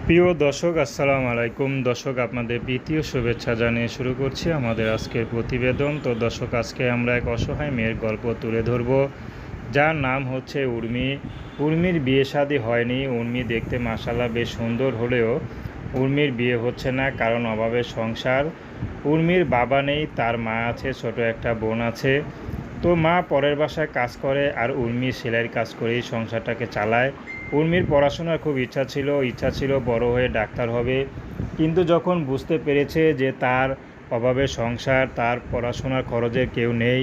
প্রিয় দর্শক, আসসালামু আলাইকুম। দর্শক, আপনাদের প্রীতি ও শুভেচ্ছা জানিয়ে শুরু করছি আমাদের আজকের প্রতিবেদন। তো দর্শক, আজকে আমরা এক অসহায় মেয়ের গল্প তুলে ধরব, যার নাম হচ্ছে উর্মি। উর্মির বিয়ে শাদী হয়নি। উর্মি দেখতে মাশাআল্লাহ বেশ সুন্দর হলেও উর্মির বিয়ে হচ্ছে না, কারণ অভাবের সংসার। উর্মির বাবা নেই, তার মা আছে, ছোট একটা বোন আছে। তো মা পরের বাসায় কাজ করে আর উর্মি সেলাইয়ের কাজ করেই সংসারটাকে চালায়। উর্মির পড়াশোনার খুব ইচ্ছা ছিল বড় হয়ে ডাক্তার হবে, কিন্তু যখন বুঝতে পেরেছে যে তার অভাবে সংসার, তার পড়াশোনার খরচে কেউ নেই,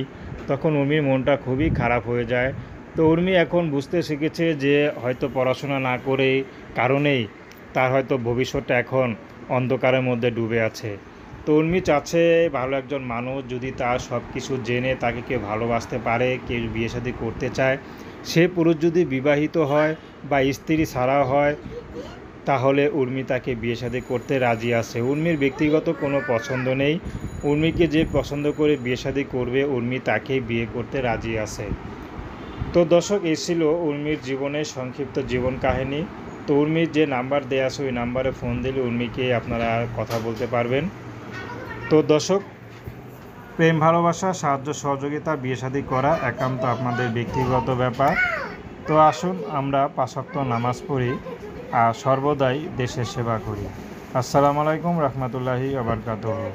তখন উর্মির মনটা খুবই খারাপ হয়ে যায়। তো উর্মি এখন বুঝতে শিখেছে যে হয়তো পড়াশোনা না করেই কারণেই তার হয়তো ভবিষ্যৎটা এখন অন্ধকারের মধ্যে ডুবে আছে। তো উর্মি চাচ্ছে ভালো একজন মানুষ যদি তার সব কিছু জেনে তাকে কেউ ভালোবাসতে পারে, কেউ বিয়ে শাদী করতে চায়, সে পুরুষ যদি বিবাহিত হয় বা স্ত্রী ছাড়া হয়, তাহলে উর্মি তাকে বিয়ে শাদী করতে রাজি আছে। উর্মির ব্যক্তিগত কোনো পছন্দ নেই। উর্মিকে যে পছন্দ করে বিয়ে শাদী করবে, উর্মি তাকেই বিয়ে করতে রাজি আছে। তো দর্শক, এই ছিল উর্মির জীবনের সংক্ষিপ্ত জীবন কাহিনী। তো উর্মির যে নাম্বার দেওয়া আছে ওই নাম্বারে ফোন দিলে উর্মিকে আপনারা কথা বলতে পারবেন। তো দর্শক, প্রেম ভালোবাসা, সাহায্য সহযোগিতা, বিয়ে শাদী করা একান্ত আপনাদের ব্যক্তিগত ব্যাপার। তো আসুন আমরা ৫ ওয়াক্ত নামাজ পড়ি আর সর্বদাই দেশের সেবা করি। আসসালামু আলাইকুম রহমতুল্লাহি ওয়া বারাকাতুহু।